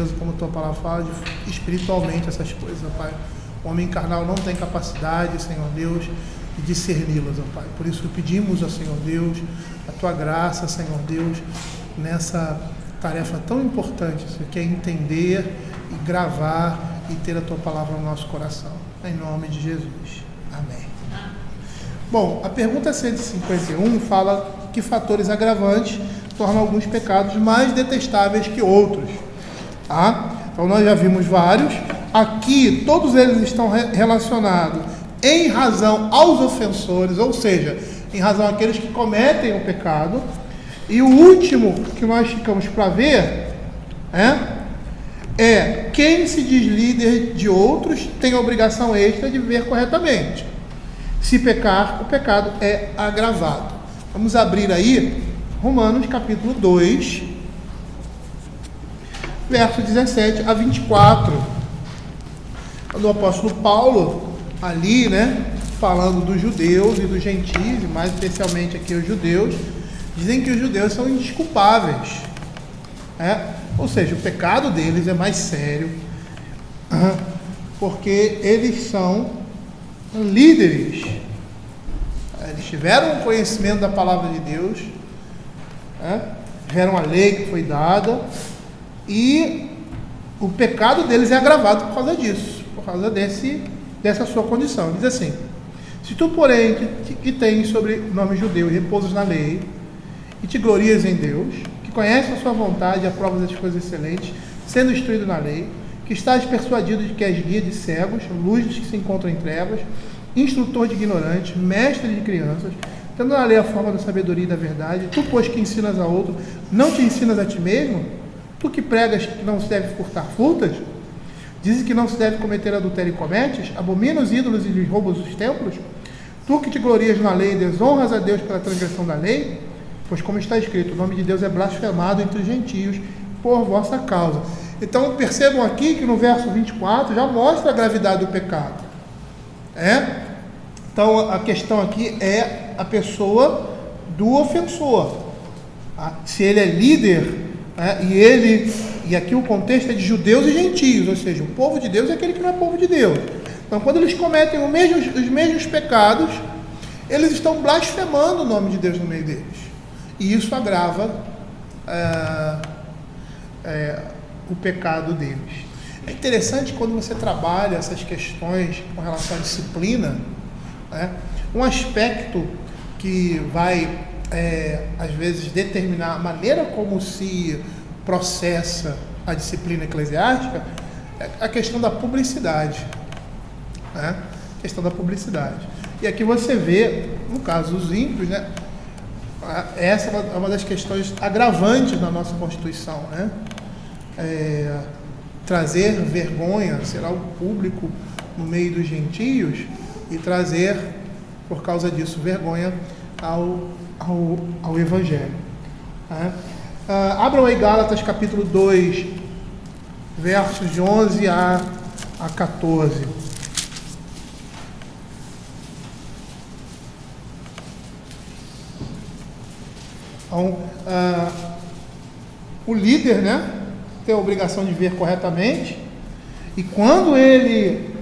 Deus, como a tua palavra fala, espiritualmente essas coisas, ó Pai. O homem carnal não tem capacidade, Senhor Deus, de discerni-las, ó Pai. Por isso pedimos, ó Senhor Deus, a tua graça, Senhor Deus, nessa tarefa tão importante, que é entender e gravar e ter a tua palavra no nosso coração. Em nome de Jesus. Amém. Bom, a pergunta 151 fala que fatores agravantes tornam alguns pecados mais detestáveis que outros. Tá? Então nós já vimos vários. Aqui todos eles estão relacionados em razão aos ofensores, ou seja, em razão àqueles que cometem o pecado. E o último que nós ficamos para ver é quem se diz líder de outros tem a obrigação extra de viver corretamente. Se pecar, o pecado é agravado. Vamos abrir aí Romanos capítulo 2, verso 17 a 24. Quando o apóstolo Paulo, ali, falando dos judeus e dos gentios, e mais especialmente aqui os judeus, dizem que os judeus são indesculpáveis. Ou seja, o pecado deles é mais sério, porque eles são líderes. Eles tiveram o conhecimento da palavra de Deus, tiveram a lei que foi dada, e o pecado deles é agravado por causa disso, por causa dessa sua condição. Diz assim: se tu, porém, que tens sobre o nome judeu e repousas na lei, e te glorias em Deus, que conheces a sua vontade e aprovas as coisas excelentes, sendo instruído na lei, que estás persuadido de que és guia de cegos, luz dos que se encontram em trevas, instrutor de ignorantes, mestre de crianças, tendo na lei a forma da sabedoria e da verdade, tu, pois, que ensinas a outro, não te ensinas a ti mesmo? Tu que pregas que não se deve furtar, furtas? Dizes que não se deve cometer adultério e cometes? Abomina os ídolos e lhes roubas os templos? Tu que te glorias na lei e desonras a Deus pela transgressão da lei? Pois como está escrito, o nome de Deus é blasfemado entre os gentios por vossa causa. Então percebam aqui que no verso 24 já mostra a gravidade do pecado. Então a questão aqui é a pessoa do ofensor. Se ele é líder, e aqui o contexto é de judeus e gentios, ou seja, o povo de Deus é aquele que não é povo de Deus. Então quando eles cometem os mesmos pecados, eles estão blasfemando o nome de Deus no meio deles. E isso agrava o pecado deles. É interessante quando você trabalha essas questões com relação à disciplina, um aspecto que vai, às vezes, determinar a maneira como se processa a disciplina eclesiástica, é a questão da publicidade. A questão da publicidade. E aqui você vê, no caso dos ímpios, essa é uma das questões agravantes da nossa Constituição, trazer vergonha, será o público no meio dos gentios, e trazer, por causa disso, vergonha ao Evangelho. Abram aí Gálatas capítulo 2, versos de 11 a 14. Então, o líder, tem a obrigação de viver corretamente, e quando ele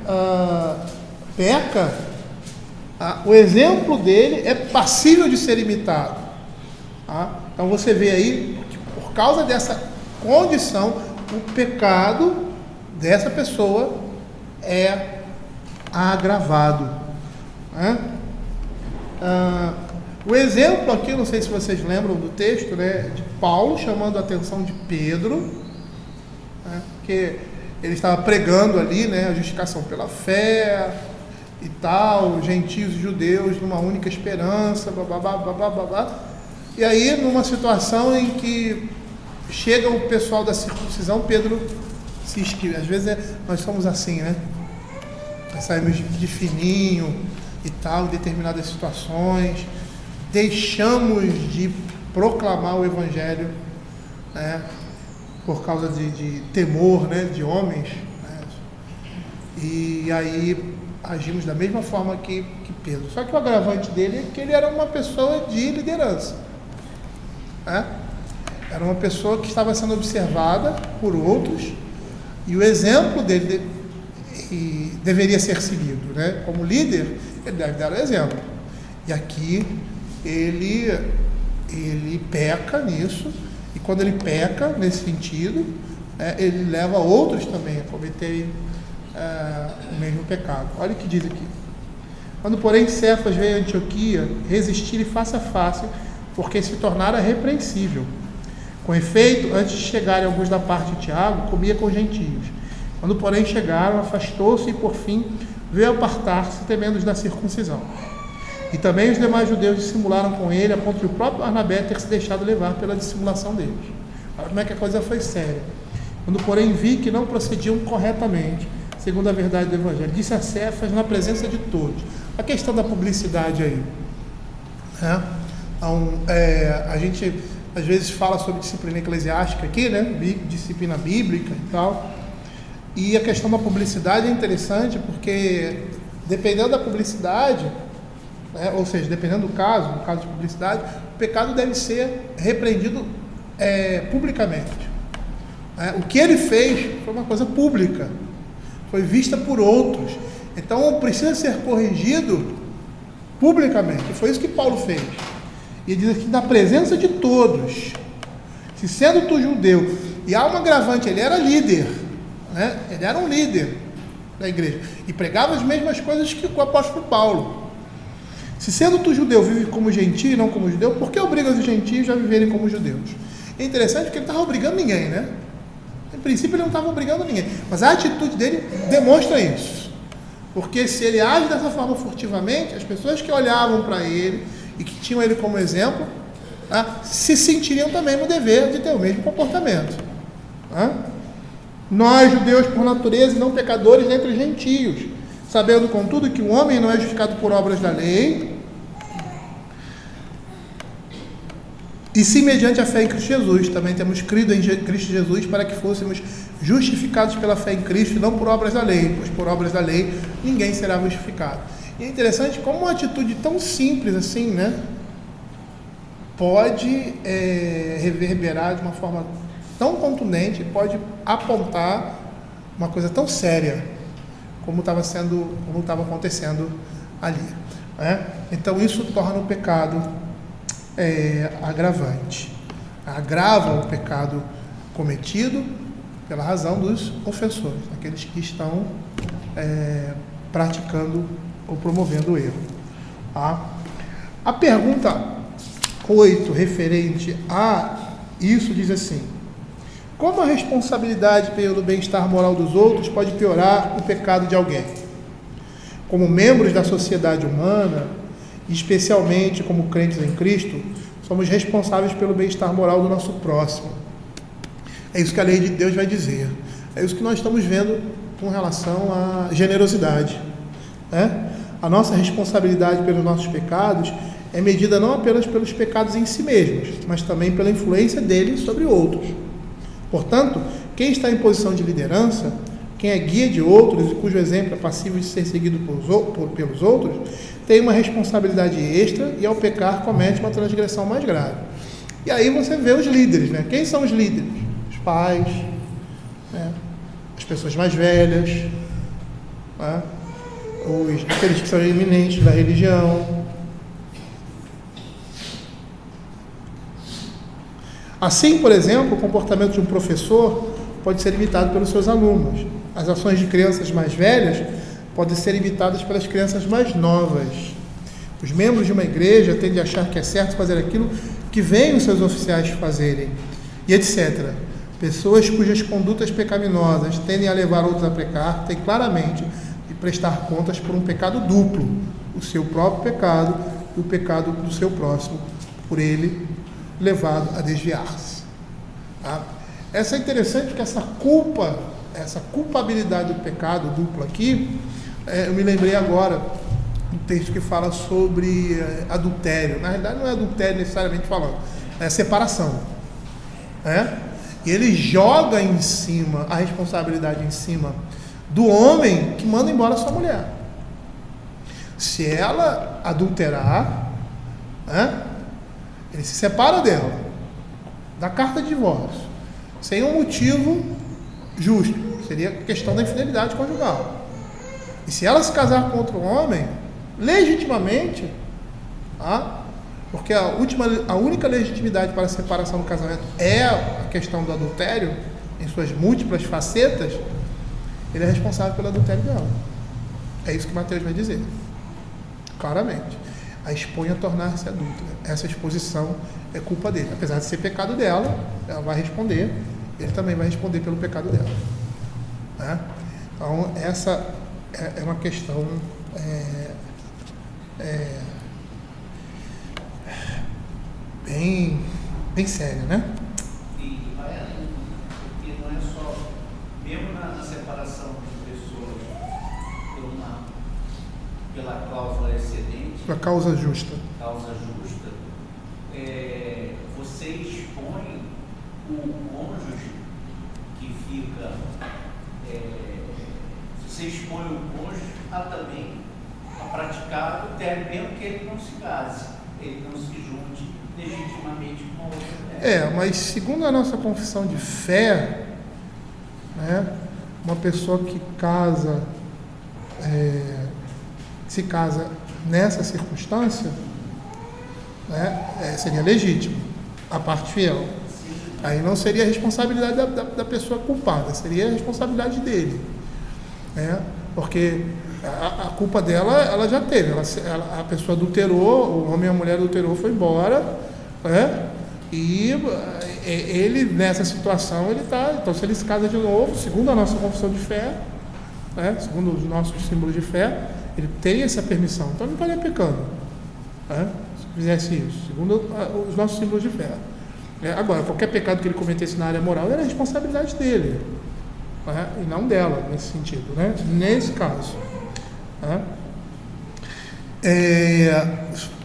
peca, o exemplo dele é passível de ser imitado. Então você vê aí que por causa dessa condição, o pecado dessa pessoa é agravado. O exemplo aqui, não sei se vocês lembram do texto, de Paulo chamando a atenção de Pedro, que ele estava pregando ali, a justificação pela fé e tal, gentios e judeus numa única esperança, e aí numa situação em que chega o pessoal da circuncisão, Pedro se esquiva. Às vezes nós somos assim, nós saímos de fininho e tal, em determinadas situações, deixamos de proclamar o Evangelho, por causa de temor, de homens, e aí agimos da mesma forma que Pedro. Só que o agravante dele é que ele era uma pessoa de liderança, era uma pessoa que estava sendo observada por outros, E o exemplo dele deveria ser seguido, né? Como líder, ele deve dar o exemplo. E aqui ele peca nisso, e quando ele peca nesse sentido, ele leva outros também a cometerem o mesmo pecado. Olha o que diz aqui. Quando, porém, Cefas veio a Antioquia, resistir-lhe face a face, porque se tornara repreensível. Com efeito, antes de chegarem alguns da parte de Tiago, comia com gentios. Quando, porém, chegaram, afastou-se e, por fim, veio apartar-se, temendo da circuncisão. E também os demais judeus dissimularam com ele, a ponto de o próprio Barnabé ter se deixado levar pela dissimulação deles. Olha como é que a coisa foi séria. Quando, porém, vi que não procediam corretamente, segundo a verdade do Evangelho, disse a Cefas na presença de todos. A questão da publicidade aí. A gente, às vezes, fala sobre disciplina eclesiástica aqui, né? Disciplina bíblica e tal. E a questão da publicidade é interessante porque, dependendo da publicidade, ou seja, dependendo do caso, no caso de publicidade, o pecado deve ser repreendido publicamente. O que ele fez foi uma coisa pública, foi vista por outros, então precisa ser corrigido publicamente. Foi isso que Paulo fez. E ele diz aqui, na presença de todos, se sendo tu judeu, e há um agravante, ele era líder, né? Ele era um líder da igreja, e pregava as mesmas coisas que o apóstolo Paulo. Se sendo tu judeu, vive como gentio e não como judeu, por que obrigas os gentios a viverem como judeus? É interessante porque ele não estava obrigando ninguém, né? Em princípio ele não estava obrigando ninguém, mas a atitude dele demonstra isso. Porque se ele age dessa forma furtivamente, as pessoas que olhavam para ele e que tinham ele como exemplo, se sentiriam também no dever de ter o mesmo comportamento. Nós, judeus por natureza e não pecadores entre os gentios, sabendo, contudo, que o homem não é justificado por obras da lei, e sim mediante a fé em Cristo Jesus. Também temos crido em Cristo Jesus para que fôssemos justificados pela fé em Cristo e não por obras da lei, pois por obras da lei ninguém será justificado. E é interessante como uma atitude tão simples assim, né, pode reverberar de uma forma tão contundente, pode apontar uma coisa tão séria como estava acontecendo ali. Então isso torna o pecado agravante. Agrava o pecado cometido pela razão dos ofensores, aqueles que estão praticando ou promovendo o erro. A pergunta 8, referente a isso, diz assim: como a responsabilidade pelo bem-estar moral dos outros pode piorar o pecado de alguém? Como membros da sociedade humana, especialmente como crentes em Cristo, somos responsáveis pelo bem-estar moral do nosso próximo. É isso que a lei de Deus vai dizer. É isso que nós estamos vendo com relação à generosidade. A nossa responsabilidade pelos nossos pecados é medida não apenas pelos pecados em si mesmos, mas também pela influência deles sobre outros. Portanto, quem está em posição de liderança, quem é guia de outros e cujo exemplo é passível de ser seguido pelos outros, tem uma responsabilidade extra e, ao pecar, comete uma transgressão mais grave. E aí você vê os líderes, né? Quem são os líderes? Os pais, as pessoas mais velhas, aqueles que são eminentes da religião. Assim, por exemplo, o comportamento de um professor pode ser imitado pelos seus alunos. As ações de crianças mais velhas podem ser imitadas pelas crianças mais novas. Os membros de uma igreja tendem a achar que é certo fazer aquilo que veem os seus oficiais fazerem, e etc. Pessoas cujas condutas pecaminosas tendem a levar outros a pecar têm claramente de prestar contas por um pecado duplo, o seu próprio pecado e o pecado do seu próximo, por ele levado a desviar-se. Essa é interessante porque essa culpabilidade do pecado duplo aqui, eu me lembrei agora um texto que fala sobre adultério. Na realidade não é adultério necessariamente falando, é separação. E ele joga em cima a responsabilidade em cima do homem que manda embora a sua mulher. Se ela adulterar, ele se separa dela, dá carta de divórcio, sem um motivo justo, seria a questão da infidelidade conjugal. E se ela se casar com outro homem, legitimamente, porque a única legitimidade para a separação do casamento é a questão do adultério, em suas múltiplas facetas, ele é responsável pelo adultério dela. É isso que Mateus vai dizer, claramente. A expõe a tornar-se adulta. Essa exposição é culpa dele. Apesar de ser pecado dela, ela vai responder, ele também vai responder pelo pecado dela. Né? Então, essa é uma questão bem séria, né? E vai além, porque não é só, mesmo na separação de pessoas pela cláusula excedente, Pela causa justa. você expõe o cônjuge que fica, você expõe o cônjuge também a praticar o adultério, mesmo que ele não se case, ele não se junte legitimamente com a outra mulher. Mas segundo a nossa confissão de fé, né, uma pessoa que se casa nessa circunstância, né, seria legítimo, a parte fiel. Aí não seria a responsabilidade da pessoa culpada, seria a responsabilidade dele, né? Porque a culpa dela, ela já teve, a pessoa adulterou, o homem e a mulher adulterou, foi embora, né? E ele, nessa situação, ele está, então se ele se casa de novo, segundo a nossa confissão de fé, né? Segundo os nossos símbolos de fé, ele tem essa permissão, então ele não estaria pecando, né? Se fizesse isso, segundo os nossos símbolos de fé. Agora, qualquer pecado que ele cometesse na área moral era a responsabilidade dele, né? E não dela, nesse sentido, né? Nesse caso, né?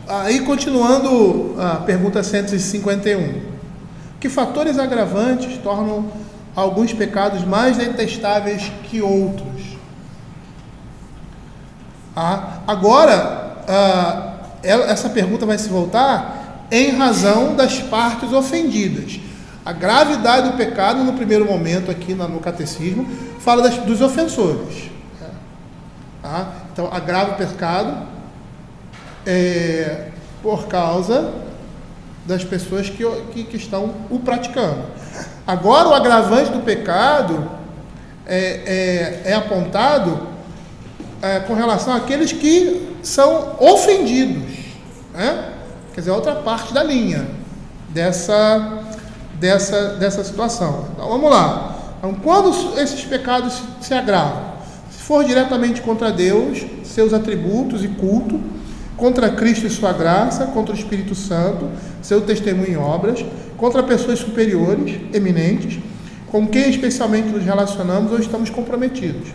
Aí, continuando a pergunta 151, que fatores agravantes tornam alguns pecados mais detestáveis que outros? Agora, essa pergunta vai se voltar em razão das partes ofendidas. A gravidade do pecado, no primeiro momento aqui no catecismo, fala dos ofensores. Então, agrava o pecado por causa das pessoas que estão o praticando. Agora, o agravante do pecado é apontado com relação àqueles que são ofendidos, né? Quer dizer, outra parte da linha dessa situação. Então, vamos lá. Então, quando esses pecados se agravam? Se for diretamente contra Deus, seus atributos e culto, contra Cristo e sua graça, contra o Espírito Santo, seu testemunho em obras, contra pessoas superiores, eminentes, com quem especialmente nos relacionamos ou estamos comprometidos,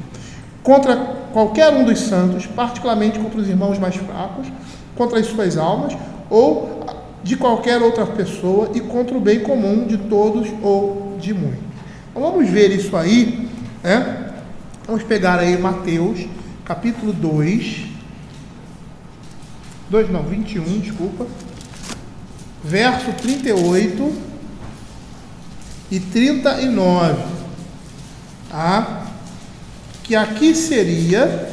contra qualquer um dos santos, particularmente contra os irmãos mais fracos, contra as suas almas, ou de qualquer outra pessoa, e contra o bem comum de todos ou de muitos. Então vamos ver isso aí, né? Vamos pegar aí Mateus, capítulo 21, desculpa, verso 38 e 39, que aqui seria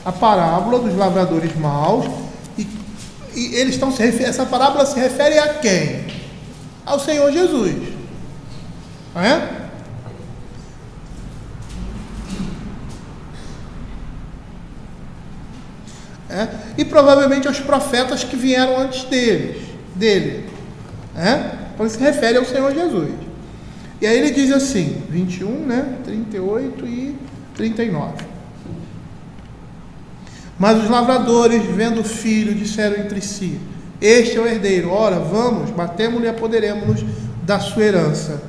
a parábola dos lavradores maus, e eles estão essa parábola se refere a quem? Ao Senhor Jesus, não é? E provavelmente aos profetas que vieram antes dele. Então ele se refere ao Senhor Jesus. E aí ele diz assim, 21, 38 e 39. Mas os lavradores, vendo o filho, disseram entre si: este é o herdeiro, ora, vamos, batemo-lhe e apoderemo-nos da sua herança.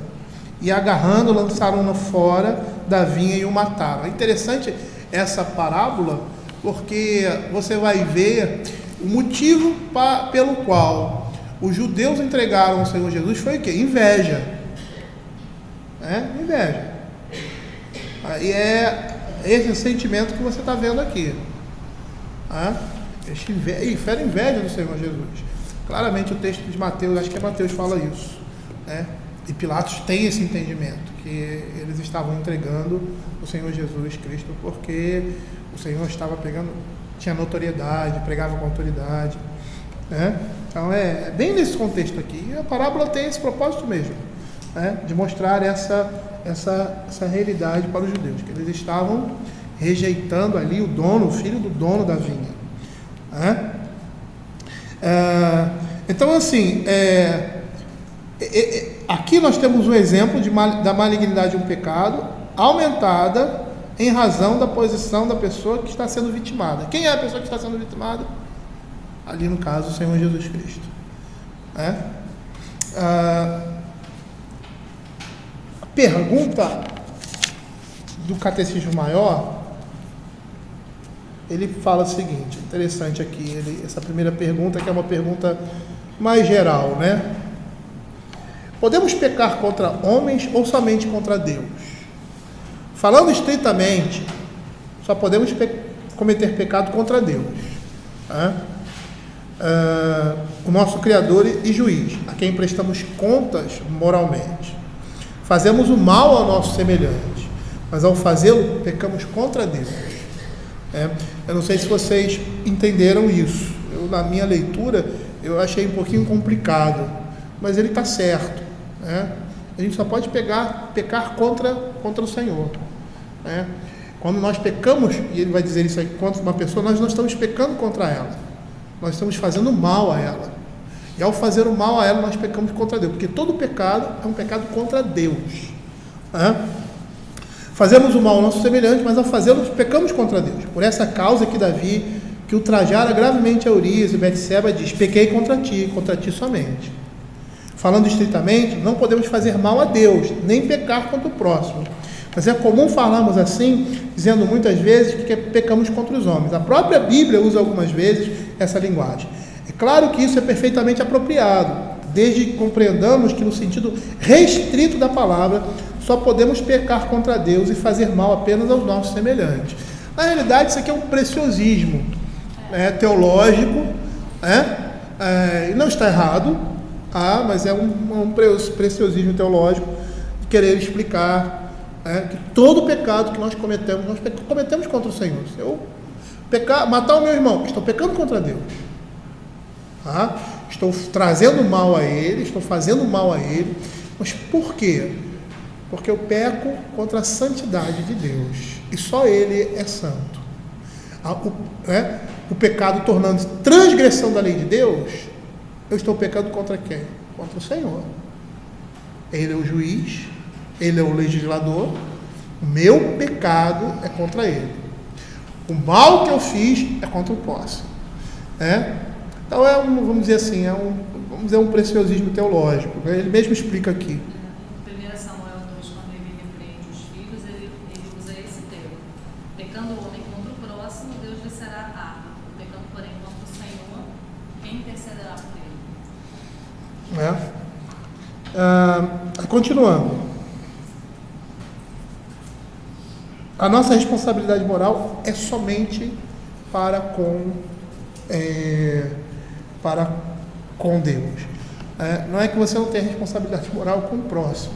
E agarrando, lançaram-no fora da vinha e o mataram. É interessante essa parábola, porque você vai ver o motivo pelo qual os judeus entregaram ao Senhor Jesus foi o quê? Inveja. Inveja. E é esse sentimento que você está vendo aqui. Era inveja do Senhor Jesus. Claramente o texto de Mateus, acho que Mateus fala isso, E Pilatos tem esse entendimento, que eles estavam entregando o Senhor Jesus Cristo porque o Senhor estava tinha notoriedade, pregava com autoridade, né? Então é bem nesse contexto aqui. E a parábola tem esse propósito mesmo, né? De mostrar essa realidade para os judeus, que eles estavam rejeitando ali o filho do dono da vinha, né? Então assim, aqui nós temos um exemplo da malignidade de um pecado aumentada em razão da posição da pessoa que está sendo vitimada. Quem é a pessoa que está sendo vitimada? Ali no caso, o Senhor Jesus Cristo, né? A pergunta do Catecismo Maior, ele fala o seguinte, interessante aqui, essa primeira pergunta, que é uma pergunta mais geral, né? Podemos pecar contra homens ou somente contra Deus? Falando estritamente, só podemos cometer pecado contra Deus, né? O nosso Criador e Juiz, a quem prestamos contas moralmente. Fazemos o mal ao nosso semelhante, mas ao fazê-lo, pecamos contra Deus. Eu não sei se vocês entenderam isso. Na minha leitura, eu achei um pouquinho complicado, mas ele está certo, né? A gente só pode pecar contra o Senhor, né? Quando nós pecamos, e ele vai dizer isso aqui, contra uma pessoa, nós não estamos pecando contra ela, nós estamos fazendo mal a ela. E ao fazer o mal a ela, nós pecamos contra Deus, porque todo pecado é um pecado contra Deus, né? Fazemos o mal ao nosso semelhante, mas ao fazê-lo, pecamos contra Deus. Por essa causa que Davi, que ultrajara gravemente a Urias e Betseba, diz: pequei contra ti somente. Falando estritamente, não podemos fazer mal a Deus, nem pecar contra o próximo. Mas é comum falarmos assim, dizendo muitas vezes que pecamos contra os homens. A própria Bíblia usa algumas vezes essa linguagem. É claro que isso é perfeitamente apropriado, desde que compreendamos que no sentido restrito da palavra, só podemos pecar contra Deus e fazer mal apenas aos nossos semelhantes. Na realidade, isso aqui é um preciosismo, né, teológico, né? E não está errado, mas é um preciosismo teológico de querer explicar, que todo pecado que nós cometemos contra o Senhor. Se eu matar o meu irmão, estou pecando contra Deus. Estou trazendo mal a ele, estou fazendo mal a ele. Mas por quê? Porque eu peco contra a santidade de Deus, e só Ele é santo. O pecado tornando-se transgressão da lei de Deus, eu estou pecando contra quem? Contra o Senhor. Ele é o juiz, Ele é o legislador, o meu pecado é contra Ele. O mal que eu fiz é contra o próximo. Então vamos dizer assim, um preciosismo teológico, né? Ele mesmo explica aqui. Em 1 Samuel 2, quando ele repreende os filhos, ele usa esse termo: pecando o homem contra o próximo, Deus lhe será árbitro; pecando, porém, contra o Senhor, quem intercederá por ele? Continuando, a nossa responsabilidade moral é somente para com Deus. Não é que você não tenha responsabilidade moral com o próximo,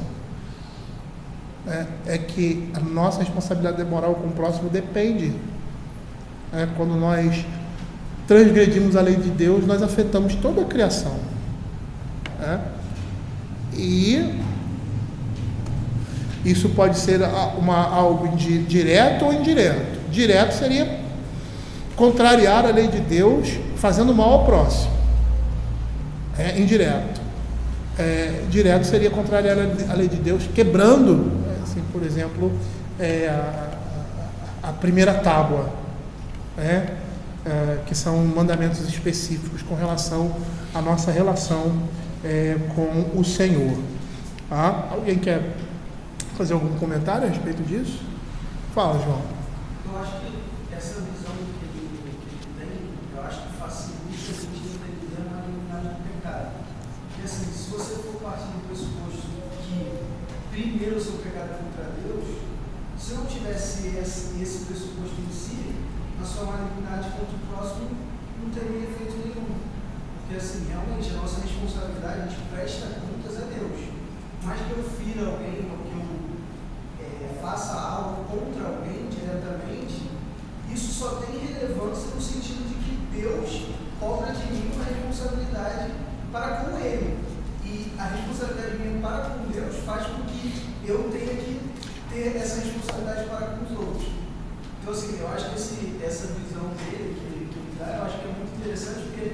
é que a nossa responsabilidade moral com o próximo depende. Quando nós transgredimos a lei de Deus, nós afetamos toda a criação, e isso pode ser algo direto ou indireto. Direto seria contrariar a lei de Deus fazendo mal ao próximo. Indireto. Direto seria contrariar a lei de Deus quebrando, assim, por exemplo, a primeira tábua, que são mandamentos específicos com relação à nossa relação com o Senhor. Alguém quer fazer algum comentário a respeito disso? Fala, João. Eu acho que essa visão que ele tem, eu acho que facilita a gente entender a malignidade do pecado. Porque assim, se você for partir do pressuposto que primeiro o seu pecado é contra Deus, se não tivesse esse pressuposto em si, a sua malignidade contra o próximo não teria efeito nenhum. Porque assim, realmente a nossa responsabilidade, a gente presta contas a Deus. mais que eu fira alguém ou que eu faça algo contra alguém diretamente, isso só tem relevância no sentido de que Deus cobra de mim uma responsabilidade para com Ele. E a responsabilidade minha para com Deus faz com que eu tenha que ter essa responsabilidade para com os outros. Então, assim, eu acho que essa visão dele, que ele dá, eu acho que é muito interessante, porque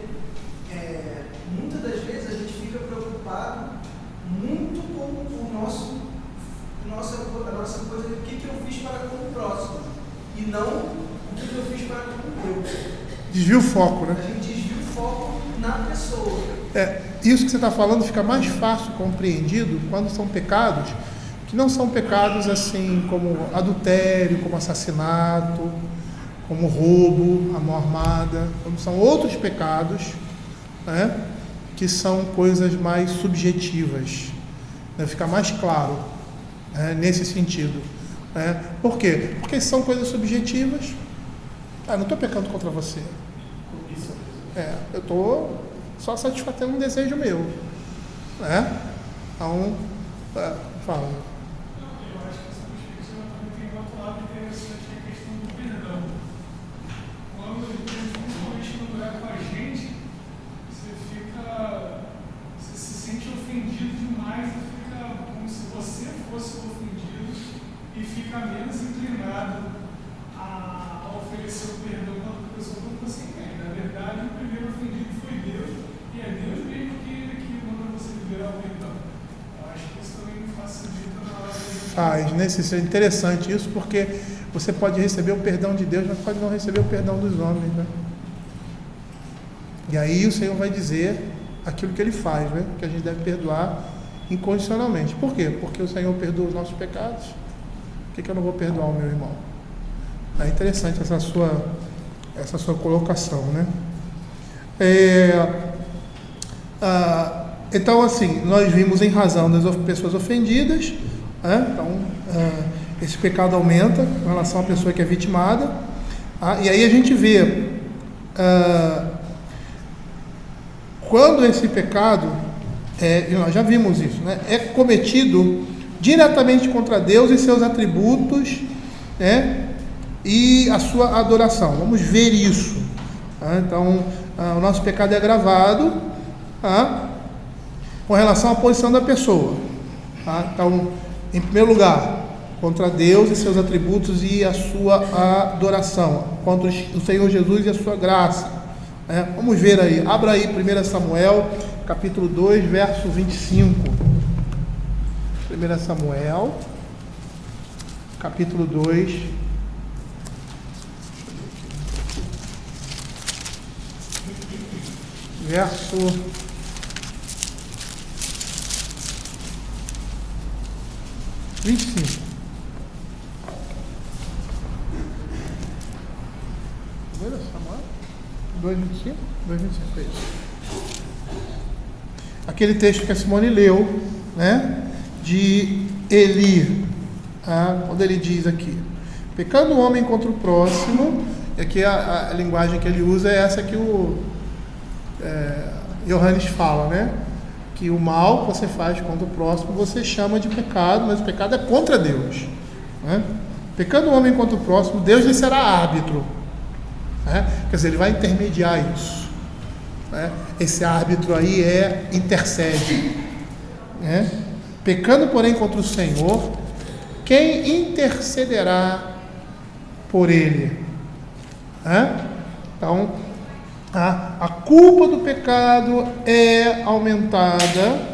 muitas das vezes a gente fica preocupado muito com a nossa coisa, o que eu fiz para com o próximo, e não o que eu fiz para com Deus. Desvia o foco, né? A gente desvia o foco na pessoa. Isso que você está falando fica mais fácil compreendido quando são pecados que não são pecados assim como adultério, como assassinato, como roubo, a mão armada, como são outros pecados, né, que são coisas mais subjetivas, né, fica mais claro, né, nesse sentido. Né? Por quê? Porque são coisas subjetivas. Não estou pecando contra você. Eu estou só satisfazendo um desejo meu. Né? Então, fala. Eu acho que essa perspectiva também tem um outro lado interessante, que é a questão do perdão. Quando, principalmente quando é com a gente, você se sente ofendido demais e fica como se você fosse ofendido e fica menos inclinado a oferecer o perdão para outra pessoa quando você quer. Na verdade, o primeiro ofendido foi Deus, e é Deus mesmo que manda você liberar o perdão. Eu acho que isso também facilita na hora de... Faz, né? Isso é interessante isso, porque você pode receber o perdão de Deus, mas pode não receber o perdão dos homens, né? E aí o Senhor vai dizer aquilo que Ele faz, né? Que a gente deve perdoar incondicionalmente. Por quê? Porque o Senhor perdoa os nossos pecados. Por que eu não vou perdoar o meu irmão? É interessante essa sua colocação, né? Então, assim, nós vimos em razão das pessoas ofendidas, né? Então, esse pecado aumenta em relação à pessoa que é vitimada, e aí a gente vê quando esse pecado, nós já vimos isso, né? É cometido diretamente contra Deus e seus atributos, né? E a sua adoração. Vamos ver isso. Tá? Então, o nosso pecado é agravado, tá? Com relação à posição da pessoa. Tá? Então, em primeiro lugar, contra Deus e seus atributos e a sua adoração, contra o Senhor Jesus e a sua graça. Vamos ver aí. Abra aí 1 Samuel, capítulo 2, verso 25. 1 Samuel, capítulo 2, verso 25. 1 Samuel 2,25? 2,25, é isso. Aquele texto que a Simone leu, né? De Eli, quando ele diz aqui: pecando o homem contra o próximo, e aqui a linguagem que ele usa é essa que o Johannes fala, né? Que o mal que você faz contra o próximo você chama de pecado, mas o pecado é contra Deus, né? Pecando o homem contra o próximo, Deus lhe será árbitro, né? Quer dizer, ele vai intermediar isso, né? Esse árbitro aí intercede, né? Pecando, porém, contra o Senhor, quem intercederá por ele? Então, a culpa do pecado é aumentada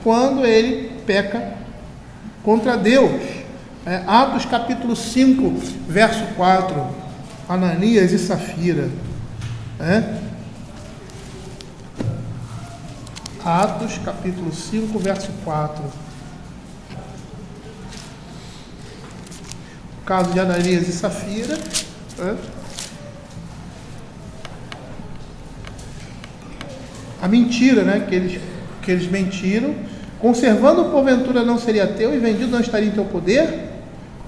quando ele peca contra Deus. Atos capítulo 5, verso 4, Ananias e Safira. Atos capítulo 5, verso 4. O caso de Ananias e Safira. A mentira, né, que eles mentiram, conservando porventura não seria teu e vendido não estaria em teu poder?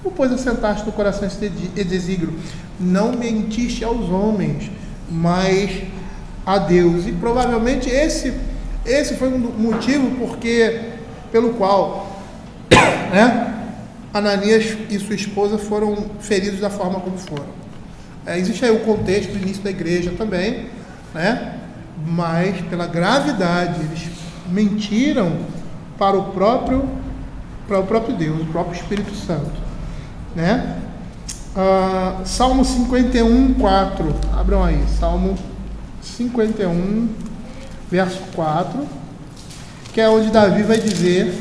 Como pois assentaste no coração esse desígnio? Não mentiste aos homens, mas a Deus. E provavelmente esse foi um motivo pelo qual né? Ananias e sua esposa foram feridos da forma como foram. Existe aí o contexto do início da igreja também, né? Mas pela gravidade, eles mentiram para o próprio Deus, o próprio Espírito Santo, né? Salmo 51, 4. Abram aí, Salmo 51, verso 4, que é onde Davi vai dizer: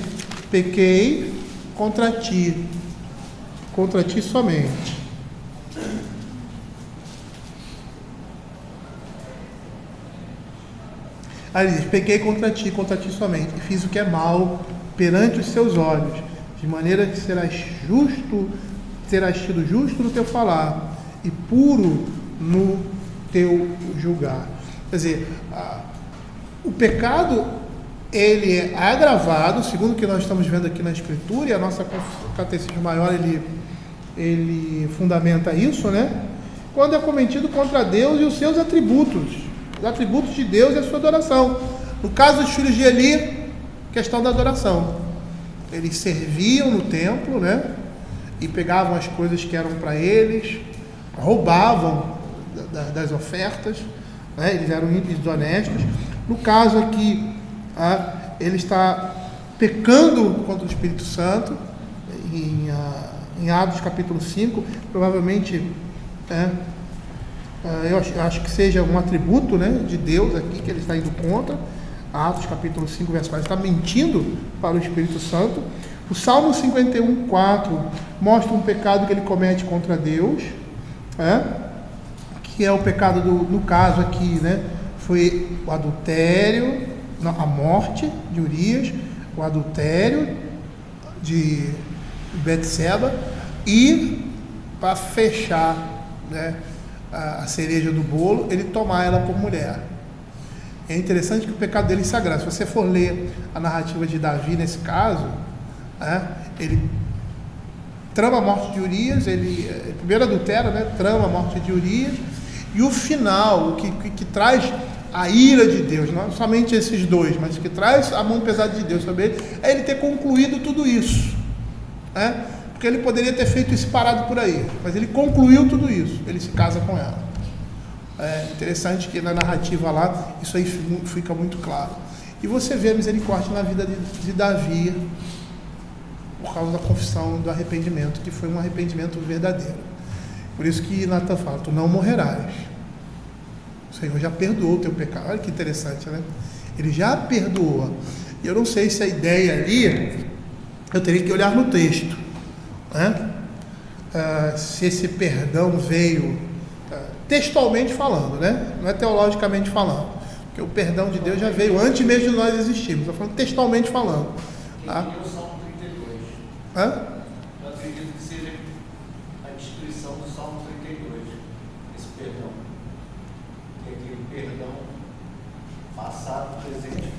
pequei contra ti somente. Aí ele diz: pequei contra ti somente, e fiz o que é mal perante os seus olhos, de maneira que serás tido justo no teu falar e puro no teu julgar. Quer dizer, o pecado, ele é agravado, segundo o que nós estamos vendo aqui na Escritura, e a nossa Catecismo Maior, ele fundamenta isso, né? Quando é cometido contra Deus e os seus atributos, os atributos de Deus e a sua adoração. No caso dos filhos de Eli, questão da adoração. Eles serviam no templo, né? E pegavam as coisas que eram para eles, roubavam das ofertas, né? Eles eram ímpios desonestos. No caso aqui, ele está pecando contra o Espírito Santo, em Atos capítulo 5, provavelmente, eu acho que seja um atributo, né, de Deus aqui, que ele está indo contra. Atos capítulo 5, verso 4, está mentindo para o Espírito Santo. O Salmo 51, 4 mostra um pecado que ele comete contra Deus, que é o pecado no caso aqui, né, foi o adultério, a morte de Urias, o adultério de Betseba, e para fechar, né, a cereja do bolo, ele tomar ela por mulher. É interessante que o pecado dele se agrava. Se você for ler a narrativa de Davi nesse caso, ele trama a morte de Urias, ele primeiro adultera, né, trama a morte de Urias, e o final, o que traz a ira de Deus, não somente esses dois, mas o que traz a mão pesada de Deus sobre ele, é ele ter concluído tudo isso, né? Porque ele poderia ter feito isso parado por aí, mas ele concluiu tudo isso, ele se casa com ela. É interessante que na narrativa lá, isso aí fica muito claro. E você vê a misericórdia na vida de Davi, por causa da confissão do arrependimento, que foi um arrependimento verdadeiro. Por isso que Natan fala: tu não morrerás. O Senhor já perdoou o teu pecado. Olha que interessante, né? Ele já perdoou. E eu não sei se a ideia ali, eu teria que olhar no texto, né? Se esse perdão veio textualmente falando, né? Não é teologicamente falando, porque o perdão de Deus já veio antes mesmo de nós existirmos. Estou falando textualmente falando, tá? O Salmo 32. Eu acredito que seja a descrição do Salmo 32, esse perdão. Que é aquele perdão passado, presente.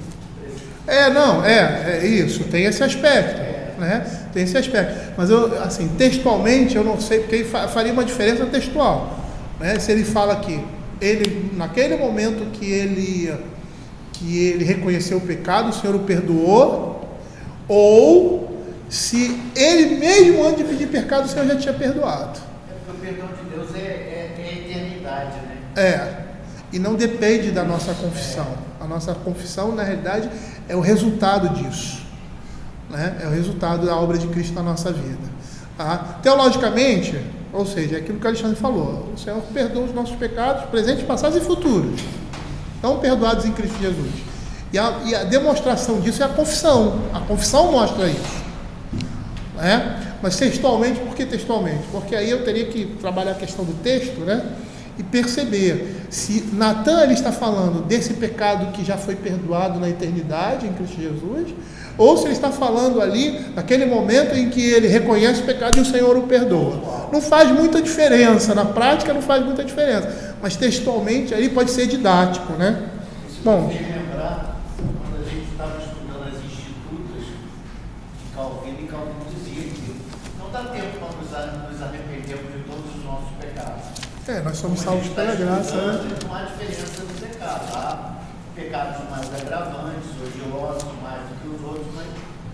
É isso, tem esse aspecto, né? Tem esse aspecto. Mas eu, assim, textualmente eu não sei, porque faria uma diferença textual, né? Se ele fala que ele, naquele momento que ele reconheceu o pecado, o Senhor o perdoou, ou se ele mesmo antes de pedir pecado, o Senhor já tinha perdoado. Porque o perdão de Deus é eternidade, né? E não depende da nossa confissão. A nossa confissão, na realidade, é o resultado disso, né? É o resultado da obra de Cristo na nossa vida, tá? Teologicamente, ou seja, é aquilo que o Alexandre falou: o Senhor perdoa os nossos pecados, presentes, passados e futuros, estão perdoados em Cristo Jesus. E a demonstração disso é a confissão. A confissão mostra isso, né? Mas textualmente, por que textualmente? Porque aí eu teria que trabalhar a questão do texto, né? E perceber se Natan ele está falando desse pecado que já foi perdoado na eternidade em Cristo Jesus, ou se ele está falando ali naquele momento em que ele reconhece o pecado e o Senhor o perdoa. Não faz muita diferença, na prática não faz muita diferença, mas textualmente aí pode ser didático, né? Bom, lembrar, quando a gente estava estudando as institutas de Calvino, e Calvino dizia que não dá tempo para nos arrependermos de todos os nossos pecados. nós somos salvos pela graça, né? Não há diferença no pecado. Há pecados mais agravantes, odiosos, mais do que os outros, mas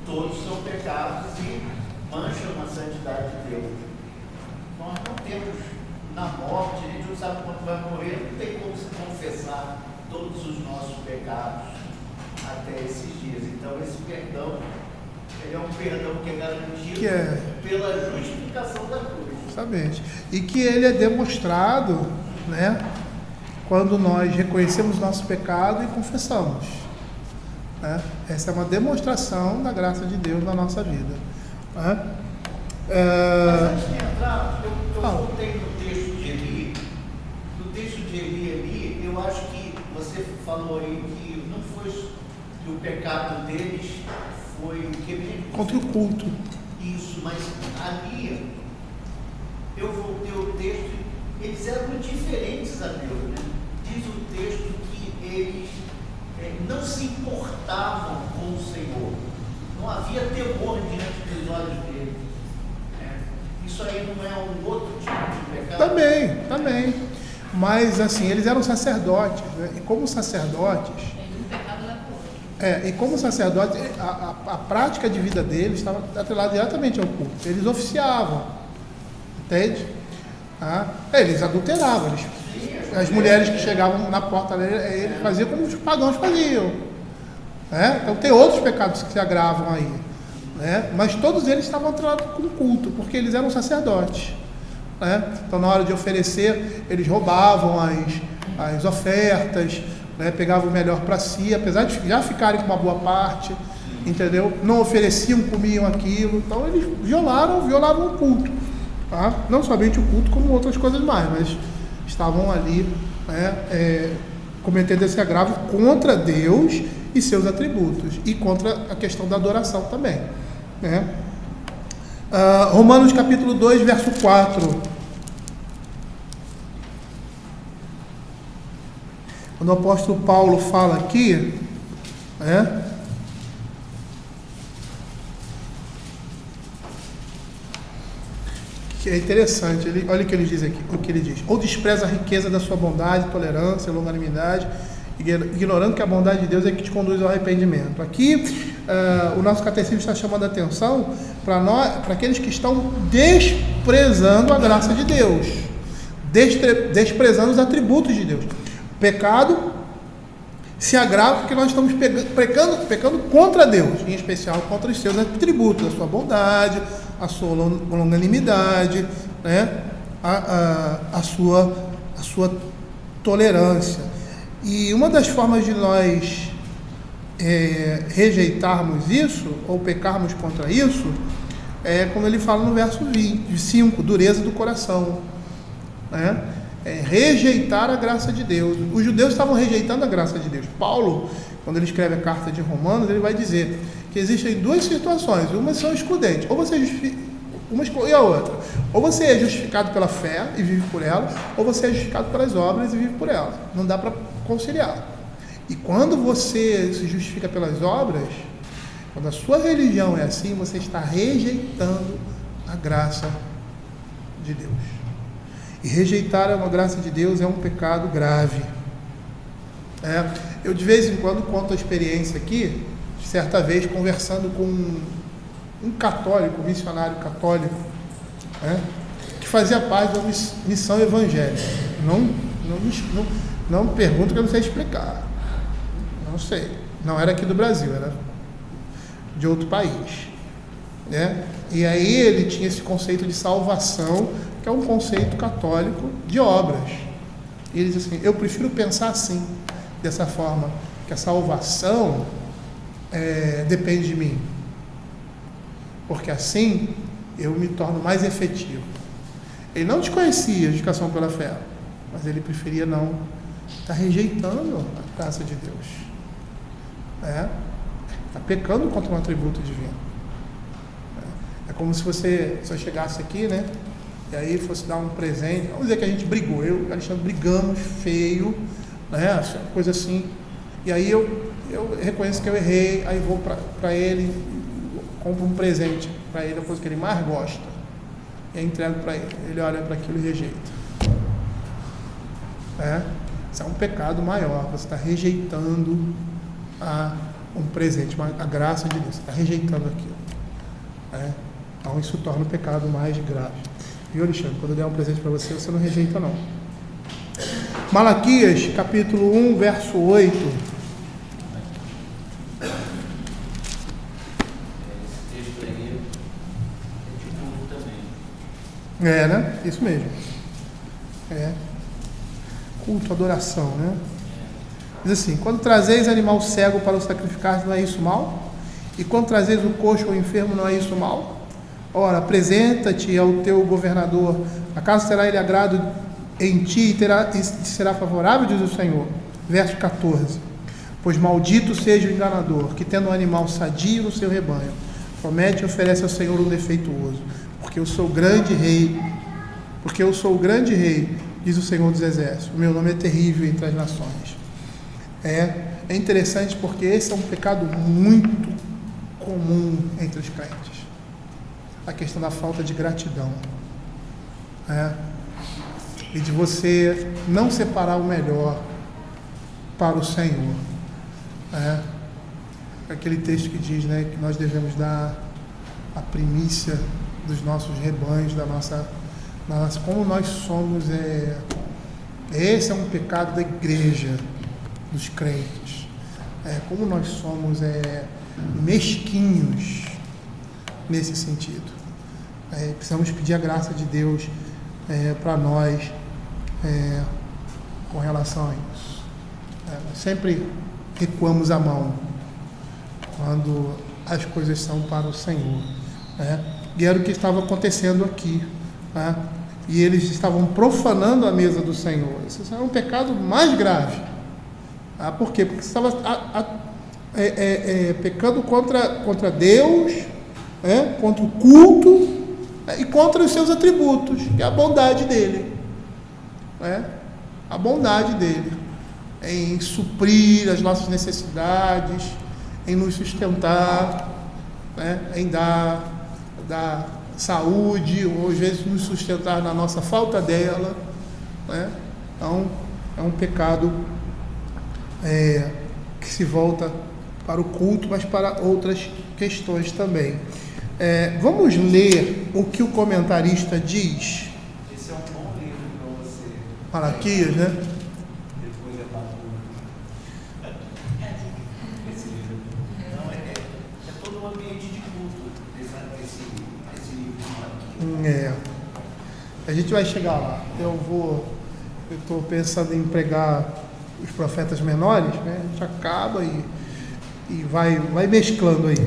todos são pecados e mancham a santidade de Deus. Nós não temos na morte, a gente não sabe quando vai morrer, não tem como se confessar todos os nossos pecados até esses dias. Então esse perdão, ele é um perdão que é garantido pela justificação da cruz. Exatamente. E que ele é demonstrado, né, quando nós reconhecemos nosso pecado e confessamos. Né? Essa é uma demonstração da graça de Deus na nossa vida. Né? Mas antes de entrar, eu voltei no texto de Eli. No texto de Eli, eu acho que você falou aí que não foi que o pecado deles foi contra o culto. Isso, mas ali eu voltei o texto, eles eram diferentes a Deus, né? Diz o texto que eles não se importavam com o Senhor, não havia temor diante dos olhos deles. Isso aí não é um outro tipo de pecado? Também. Mas assim, eles eram sacerdotes, né? E como sacerdotes. E como sacerdotes, a prática de vida deles estava atrelada diretamente ao culto. Eles oficiavam, entende? Eles adulteravam. As mulheres que chegavam na porta dele, ele fazia como os pagãos faziam. Então tem outros pecados que se agravam aí. Né? Mas todos eles estavam atrelados com o culto, porque eles eram sacerdotes. Né? Então na hora de oferecer, eles roubavam as ofertas, né? Pegavam o melhor para si, apesar de já ficarem com uma boa parte, entendeu? Não ofereciam, comiam aquilo. Então eles violavam o culto. Tá? Não somente o culto, como outras coisas mais, mas estavam ali, né, cometendo esse agravo contra Deus e seus atributos, e contra a questão da adoração também. Né? Romanos capítulo 2, verso 4. Quando o apóstolo Paulo fala aqui, né, que é interessante, olha o que ele diz aqui, o que ele diz: ou despreza a riqueza da sua bondade, tolerância, longanimidade, ignorando que a bondade de Deus é que te conduz ao arrependimento. Aqui o nosso catecismo está chamando a atenção para aqueles que estão desprezando a graça de Deus, desprezando os atributos de Deus. O pecado se agrava porque nós estamos pecando contra Deus, em especial contra os seus atributos, a sua bondade, a sua longanimidade, né? a sua tolerância. E uma das formas de nós rejeitarmos isso, ou pecarmos contra isso, é como ele fala no verso 5, dureza do coração. Né? Rejeitar a graça de Deus. Os judeus estavam rejeitando a graça de Deus. Paulo, quando ele escreve a carta de Romanos, ele vai dizer que existem duas situações, uma são excludentes, ou você uma exclui a outra. Ou você é justificado pela fé e vive por ela, ou você é justificado pelas obras e vive por ela. Não dá para conciliar. E quando você se justifica pelas obras, quando a sua religião é assim, você está rejeitando a graça de Deus. E rejeitar a graça de Deus é um pecado grave. Eu de vez em quando conto a experiência aqui, certa vez conversando com um católico, um missionário católico, que fazia parte da missão evangélica. Não me pergunto que eu não sei explicar. Não sei. Não era aqui do Brasil, era de outro país. E aí ele tinha esse conceito de salvação, que é um conceito católico de obras. E ele diz assim: eu prefiro pensar assim, dessa forma, que a salvação depende de mim, porque assim eu me torno mais efetivo. Ele não desconhecia a justificação pela fé, mas ele preferia não estar rejeitando a graça de Deus. Está pecando contra um atributo divino. É como se você chegasse aqui, né? E aí fosse dar um presente. Vamos dizer que a gente brigou, eu e o Alexandre brigamos feio, né? Coisa assim. E aí eu reconheço que eu errei, aí vou para ele, compro um presente para ele, a coisa que ele mais gosta, e aí entrego para ele. Ele olha para aquilo e rejeita. Isso é um pecado maior. Você está rejeitando a um presente, a graça de Deus. Está rejeitando aquilo. Então isso torna o pecado mais grave. Viu, Alexandre? Quando eu der um presente para você, você não rejeita, não. Malaquias, capítulo 1, verso 8. Esse texto aí é de culto também. Né? Isso mesmo. Culto, adoração, né? Diz assim: quando trazeis animal cego para o sacrificar, não é isso mal? E quando trazeis o coxo ou enfermo, não é isso mal? Ora, apresenta-te ao teu governador, acaso terá ele agrado em ti e será favorável, diz o Senhor. Verso 14: pois maldito seja o enganador, que tendo um animal sadio no seu rebanho, promete e oferece ao Senhor um defeituoso, porque eu sou o grande rei, diz o Senhor dos Exércitos, o meu nome é terrível entre as nações. É interessante porque esse é um pecado muito comum entre os crentes, a questão da falta de gratidão, e de você não separar o melhor para o Senhor. Aquele texto que diz, né, que nós devemos dar a primícia dos nossos rebanhos, da nossa como nós somos. Esse é um pecado da igreja, dos crentes. Como nós somos mesquinhos nesse sentido. Precisamos pedir a graça de Deus para nós com relação a isso. Nós sempre recuamos a mão quando as coisas são para o Senhor. E era o que estava acontecendo aqui. E eles estavam profanando a mesa do Senhor. Isso é um pecado mais grave. Por quê? Porque você estava pecando contra Deus, contra o culto, e contra os seus atributos, que é a bondade dele. A bondade dele em suprir as nossas necessidades, em nos sustentar, em dar saúde, ou às vezes nos sustentar na nossa falta dela. Então, é um pecado que se volta para o culto, mas para outras questões também. Vamos ler o que o comentarista diz. Esse é um bom livro para você. Malaquias, né? Depois é para esse livro. Não, é todo um ambiente de culto, esse livro de Malaquias. A gente vai chegar lá. Eu estou pensando em pregar os profetas menores, né? A gente acaba e vai mesclando aí.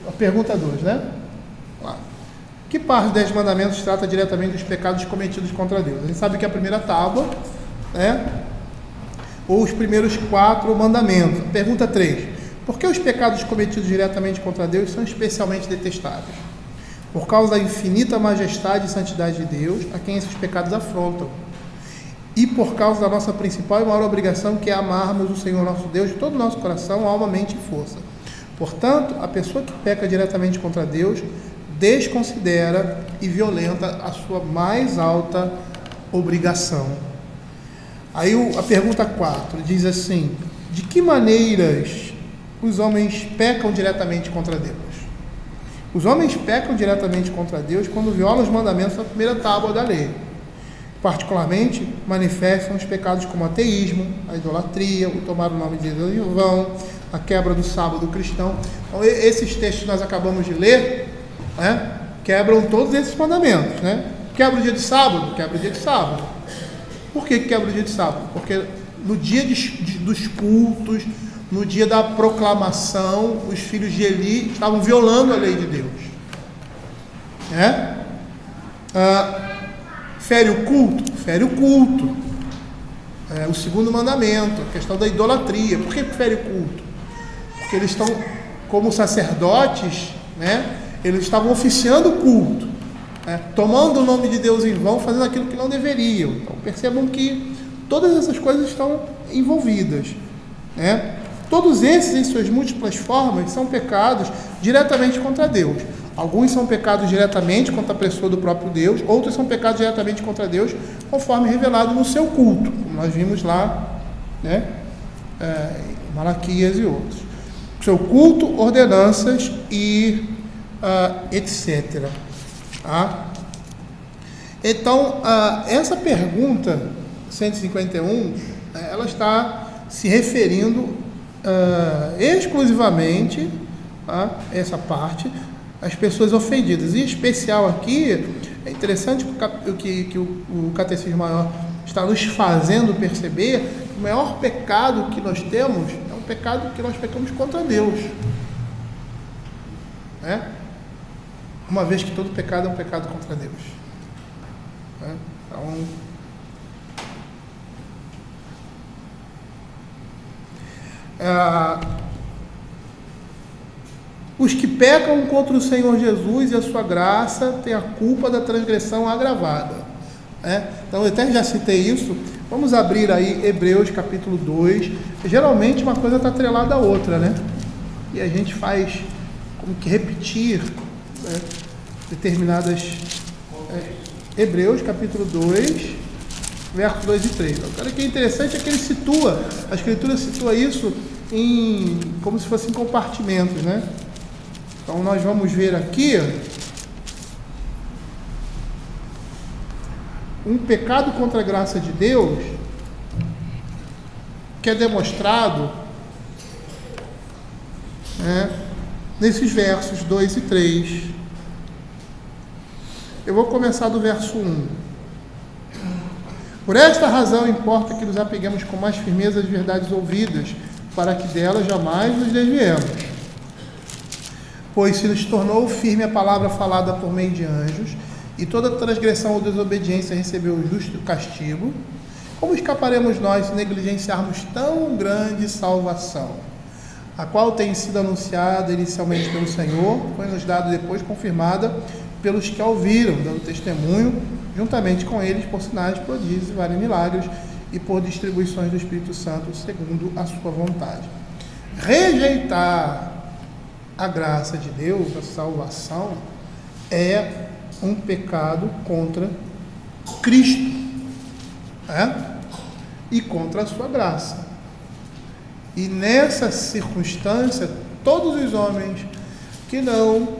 A pergunta 2, né? Que parte dos 10 mandamentos trata diretamente dos pecados cometidos contra Deus? A gente sabe que a primeira tábua, ou os primeiros 4 mandamentos. Pergunta 3: por que os pecados cometidos diretamente contra Deus são especialmente detestáveis? Por causa da infinita majestade e santidade de Deus, a quem esses pecados afrontam, e por causa da nossa principal e maior obrigação, que é amarmos o Senhor nosso Deus de todo o nosso coração, alma, mente e força. Portanto, a pessoa que peca diretamente contra Deus desconsidera e violenta a sua mais alta obrigação. Aí a pergunta 4 diz assim: de que maneiras os homens pecam diretamente contra Deus? Os homens pecam diretamente contra Deus quando violam os mandamentos da primeira tábua da lei. Particularmente, manifestam os pecados como o ateísmo, a idolatria, o tomar o nome de Deus em vão, a quebra do sábado cristão. Então, esses textos que nós acabamos de ler, quebram todos esses mandamentos. Quebra o dia de sábado? Quebra o dia de sábado. Por que quebra o dia de sábado? Porque no dia dos cultos, no dia da proclamação, os filhos de Eli estavam violando a lei de Deus. Fere o culto? Fere o culto. O segundo mandamento, a questão da idolatria. Por que fere o culto? Porque eles estão, como sacerdotes, eles estavam oficiando o culto, tomando o nome de Deus em vão, fazendo aquilo que não deveriam. Então percebam que todas essas coisas estão envolvidas. Todos esses, em suas múltiplas formas, são pecados diretamente contra Deus. Alguns são pecados diretamente contra a pessoa do próprio Deus, outros são pecados diretamente contra Deus, conforme revelado no seu culto, como nós vimos lá, né, Malaquias e outros. Seu culto, ordenanças e etc. Tá? Então, essa pergunta 151, ela está se referindo exclusivamente a essa parte, as pessoas ofendidas. Em especial aqui, é interessante que o Catecismo Maior está nos fazendo perceber que o maior pecado que nós temos é um pecado que nós pecamos contra Deus. Né? Uma vez que todo pecado é um pecado contra Deus. Né? Então, os que pecam contra o Senhor Jesus e a sua graça têm a culpa da transgressão agravada. Então, eu até já citei isso. Vamos abrir aí Hebreus capítulo 2. Geralmente uma coisa está atrelada à outra, né? E a gente faz como que repetir, né, determinadas... Hebreus capítulo 2, versos 2 e 3. O que é interessante é que ele situa, a Escritura situa isso como se fossem compartimentos, né? Então nós vamos ver aqui um pecado contra a graça de Deus que é demonstrado, né, nesses versos 2 e 3. Eu vou começar do verso 1. Por esta razão importa que nos apeguemos com mais firmeza às verdades ouvidas, para que delas jamais nos desviemos. Pois se nos tornou firme a palavra falada por meio de anjos, e toda transgressão ou desobediência recebeu o justo castigo, como escaparemos nós se negligenciarmos tão grande salvação, a qual tem sido anunciada inicialmente pelo Senhor, foi-nos dada depois confirmada pelos que a ouviram, dando testemunho, juntamente com eles, por sinais, prodígios e vários milagres, e por distribuições do Espírito Santo, segundo a sua vontade. Rejeitar a graça de Deus, a salvação, é um pecado contra Cristo, e contra a sua graça. E nessa circunstância, todos os homens que não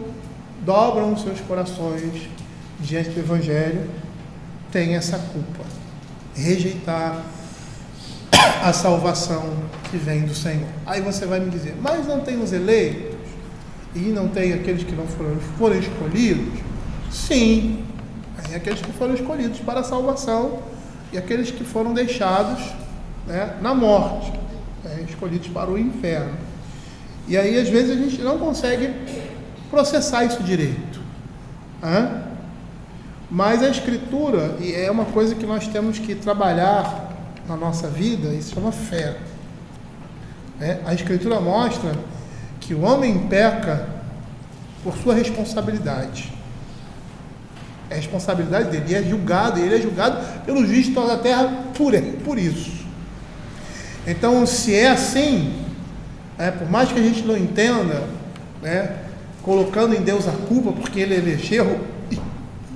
dobram os seus corações diante do Evangelho têm essa culpa. Rejeitar a salvação que vem do Senhor. Aí você vai me dizer, mas não tem os eleitos? E não tem aqueles que não foram escolhidos? Sim, tem aqueles que foram escolhidos para a salvação e aqueles que foram deixados, né, na morte, escolhidos para o inferno. E aí às vezes a gente não consegue processar isso direito. Mas a Escritura, e é uma coisa que nós temos que trabalhar na nossa vida, isso se chama fé. A Escritura mostra que o homem peca por sua responsabilidade. É a responsabilidade dele, e ele é julgado pelo juiz de toda a terra por isso. Então, se é assim, por mais que a gente não entenda, colocando em Deus a culpa porque ele elegeu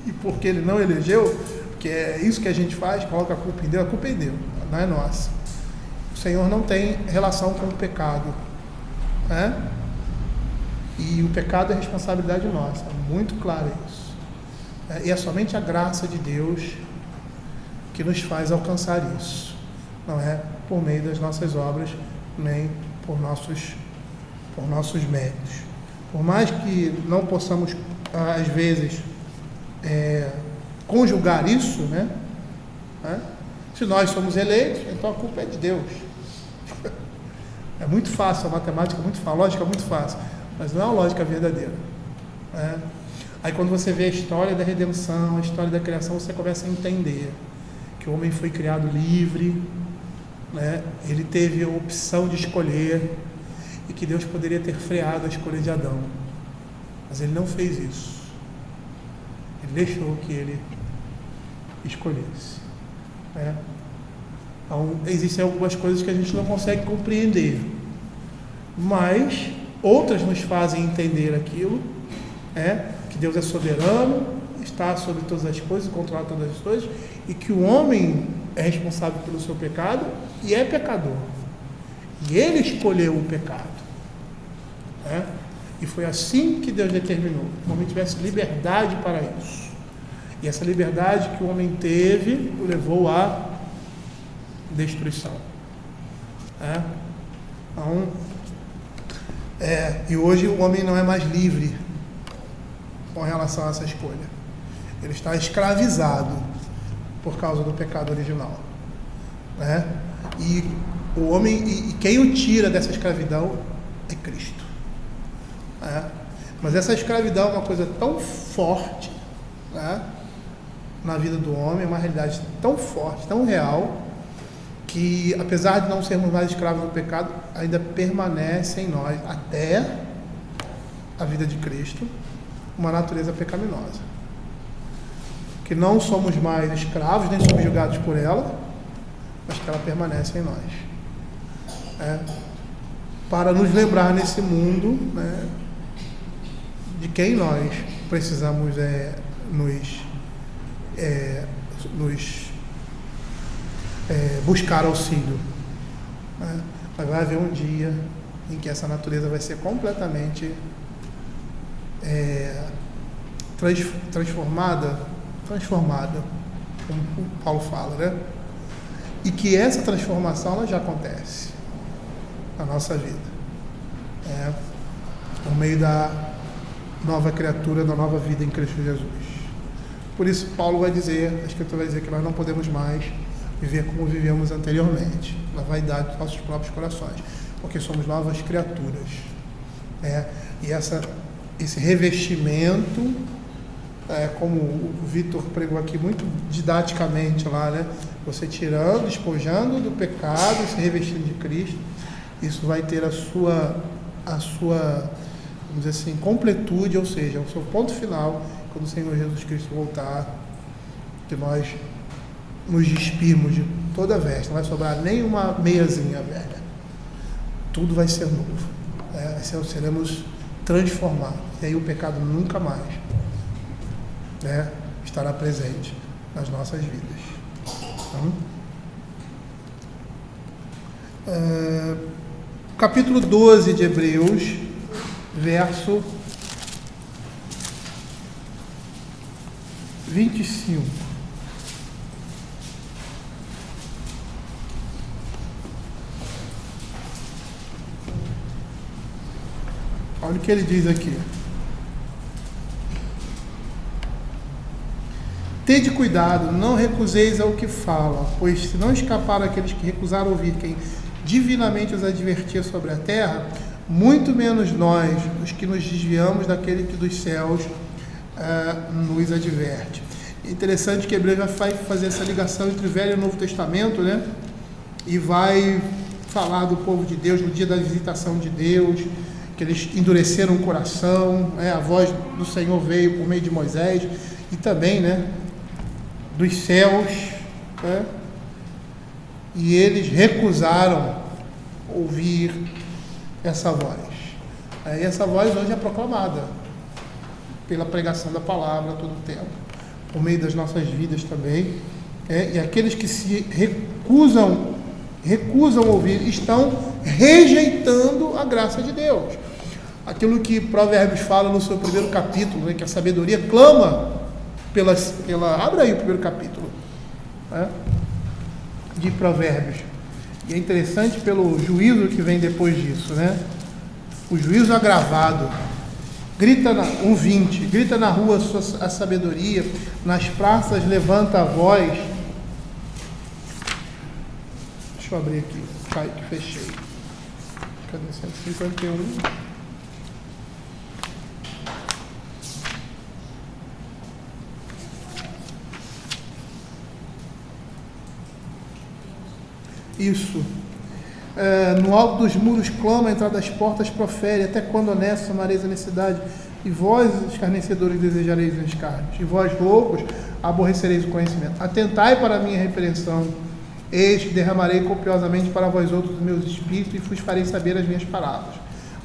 e porque ele não elegeu, porque é isso que a gente faz, coloca a culpa em Deus, a culpa é de Deus, não é nossa. O Senhor não tem relação com o pecado, e o pecado é responsabilidade nossa, é muito claro isso. E é somente a graça de Deus que nos faz alcançar isso, não é por meio das nossas obras, nem por nossos méritos. Por mais que não possamos, às vezes, conjugar isso, se nós somos eleitos, então a culpa é de Deus. É muito fácil, a matemática é muito fácil, a lógica é muito fácil, mas não é uma lógica verdadeira. Aí quando você vê a história da redenção, a história da criação, você começa a entender que o homem foi criado livre, ele teve a opção de escolher, e que Deus poderia ter freado a escolha de Adão, mas ele não fez isso. Ele deixou que ele escolhesse. Então, existem algumas coisas que a gente não consegue compreender, mas outras nos fazem entender aquilo, que Deus é soberano, está sobre todas as coisas, controla todas as coisas, e que o homem é responsável pelo seu pecado e é pecador. E ele escolheu o pecado. Né? E foi assim que Deus determinou, que o homem tivesse liberdade para isso. E essa liberdade que o homem teve o levou à destruição. Então, e hoje o homem não é mais livre com relação a essa escolha. Ele está escravizado por causa do pecado original. Né? E o homem, e quem o tira dessa escravidão é Cristo. Mas essa escravidão é uma coisa tão forte, né, na vida do homem, é uma realidade tão forte, tão real, que apesar de não sermos mais escravos do pecado, ainda permanece em nós, até a vida de Cristo, uma natureza pecaminosa. Que não somos mais escravos nem subjugados por ela, mas que ela permanece em nós. Para nos lembrar nesse mundo, né, de quem nós precisamos buscar auxílio. Né? Mas vai haver um dia em que essa natureza vai ser completamente transformada, como Paulo fala, né? E que essa transformação ela já acontece na nossa vida, por meio da nova criatura, da nova vida em Cristo Jesus. Por isso Paulo vai dizer, a Escritura vai dizer que nós não podemos mais viver como vivíamos anteriormente, na vaidade dos nossos próprios corações, porque somos novas criaturas. E esse revestimento, como o Vitor pregou aqui muito didaticamente lá, né? Você tirando, despojando do pecado, se revestindo de Cristo, isso vai ter a sua, vamos dizer assim, completude, ou seja, o seu ponto final, quando o Senhor Jesus Cristo voltar, que nós nos despirmos de toda a veste, não vai sobrar nem uma meiazinha velha. Tudo vai ser novo. Seremos transformados. E aí o pecado nunca mais, estará presente nas nossas vidas. Então, capítulo 12 de Hebreus, verso 25. Olha o que ele diz aqui. Tede cuidado, não recuseis ao que fala, pois se não escaparam aqueles que recusaram ouvir quem divinamente os advertia sobre a terra, muito menos nós, os que nos desviamos daquele que dos céus nos adverte. É interessante que Hebreus vai fazer essa ligação entre o Velho e o Novo Testamento, né? E vai falar do povo de Deus no dia da visitação de Deus, que eles endureceram o coração, a voz do Senhor veio por meio de Moisés, e também, dos céus, e eles recusaram ouvir essa voz. E essa voz hoje é proclamada pela pregação da palavra todo o tempo, por meio das nossas vidas também, e aqueles que se recusam ouvir, estão rejeitando a graça de Deus. Aquilo que Provérbios fala no seu primeiro capítulo, que a sabedoria clama abra aí o primeiro capítulo de Provérbios. E é interessante pelo juízo que vem depois disso, o juízo agravado. Grita 1:20, grita na rua a sabedoria, nas praças levanta a voz. Deixa eu abrir aqui, que fechei. Cadê 151? Isso. No alto dos muros clama, a entrada das portas profere, até quando honesto amareis a necessidade, e vós, escarnecedores, desejareis os escárnios, e vós, loucos, aborrecereis o conhecimento. Atentai para a minha repreensão, eis que derramarei copiosamente para vós outros os meus espíritos, e vos farei saber as minhas palavras.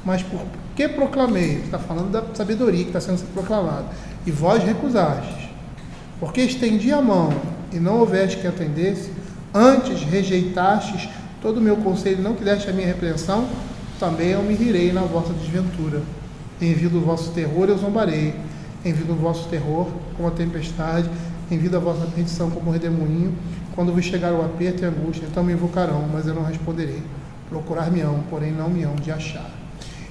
Mas por que proclamei? Está falando da sabedoria que está sendo proclamada. E vós recusastes, porque estendi a mão, e não houveste que atendesse, Antes rejeitastes todo o meu conselho, não quiseste a minha repreensão, também eu me rirei na vossa desventura. Envio do vosso terror eu zombarei, envio do vosso terror como a tempestade, envio da vossa perdição como o redemoinho. Quando vos chegar o aperto e a angústia, então me invocarão, mas eu não responderei. Procurar-me-ão, porém não me hão de achar.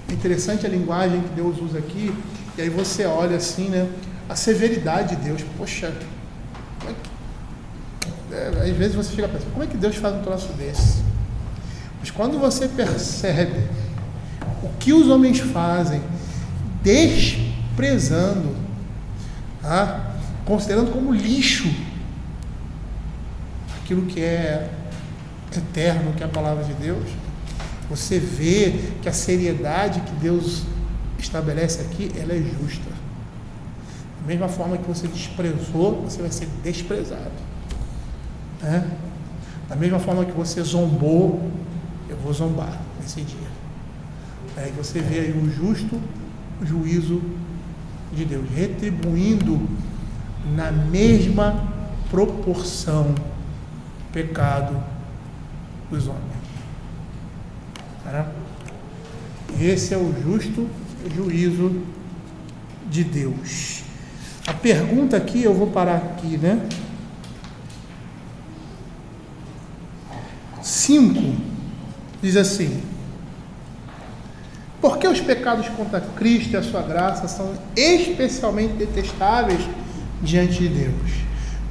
É interessante a linguagem que Deus usa aqui, e aí você olha assim, né? A severidade de Deus. Poxa, como é que... às vezes você chega a pensar, como é que Deus faz um troço desse? Mas quando você percebe o que os homens fazem, desprezando, tá? Considerando como lixo aquilo que é eterno, que é a palavra de Deus, você vê que a seriedade que Deus estabelece aqui, ela é justa. Da mesma forma que você desprezou, você vai ser desprezado, né? Da mesma forma que você zombou, eu vou zombar nesse dia. Aí você vê aí o justo juízo de Deus, retribuindo na mesma proporção o pecado dos homens. Tá? Esse é o justo juízo de Deus. A pergunta aqui, eu vou parar aqui, né? 5 diz assim: por que os pecados contra Cristo e a sua graça são especialmente detestáveis diante de Deus?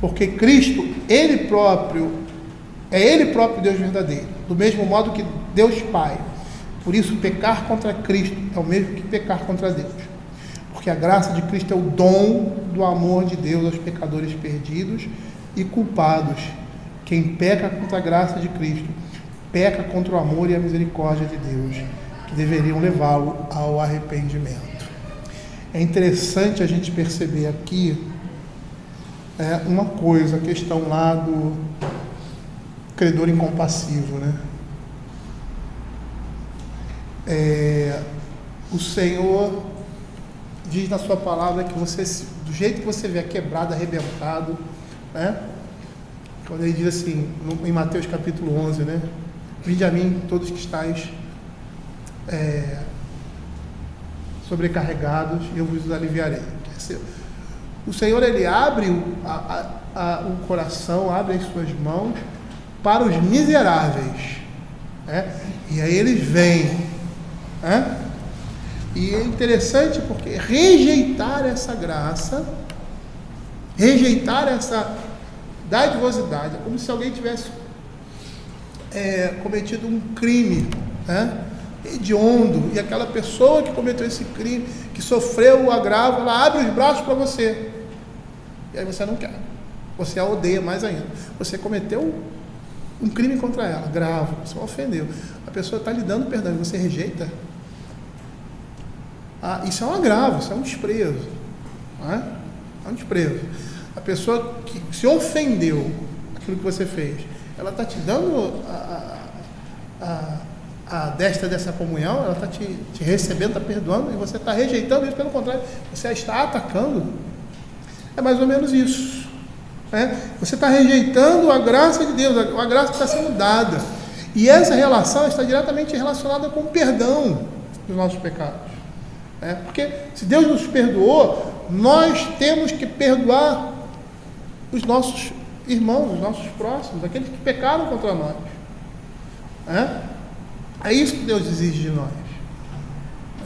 Porque Cristo, Ele próprio Deus verdadeiro, do mesmo modo que Deus Pai. Por isso, pecar contra Cristo é o mesmo que pecar contra Deus. Porque a graça de Cristo é o dom do amor de Deus aos pecadores perdidos e culpados. Quem peca contra a graça de Cristo, peca contra o amor e a misericórdia de Deus, que deveriam levá-lo ao arrependimento. É interessante a gente perceber aqui uma coisa, a questão lá do credor incompassivo, né? O Senhor diz na sua palavra que você, do jeito que você vê quebrado, arrebentado, né? Quando ele diz assim, em Mateus capítulo 11, né? Vinde a mim todos que estáis sobrecarregados, e eu vos aliviarei. O Senhor, Ele abre o coração, abre as suas mãos para os miseráveis, né? E aí eles vêm, né? E é interessante porque rejeitar essa graça, rejeitar essa dadivosidade, é como se alguém tivesse cometido um crime, né? Hediondo, e aquela pessoa que cometeu esse crime, que sofreu o agravo, ela abre os braços para você, e aí você não quer, você a odeia mais ainda, você cometeu um crime contra ela, grave, você a ofendeu, a pessoa está lhe dando perdão e você rejeita. Isso é um agravo, isso é um desprezo, né? É um desprezo. A pessoa que se ofendeu aquilo que você fez, ela está te dando a destra dessa comunhão, ela está te recebendo, está perdoando, e você está rejeitando isso, pelo contrário, você a está atacando. É mais ou menos isso, né? Você está rejeitando a graça de Deus, a graça que está sendo dada, e essa relação está diretamente relacionada com o perdão dos nossos pecados, né? Porque se Deus nos perdoou, nós temos que perdoar os nossos irmãos, os nossos próximos, aqueles que pecaram contra nós, né? É isso que Deus exige de nós,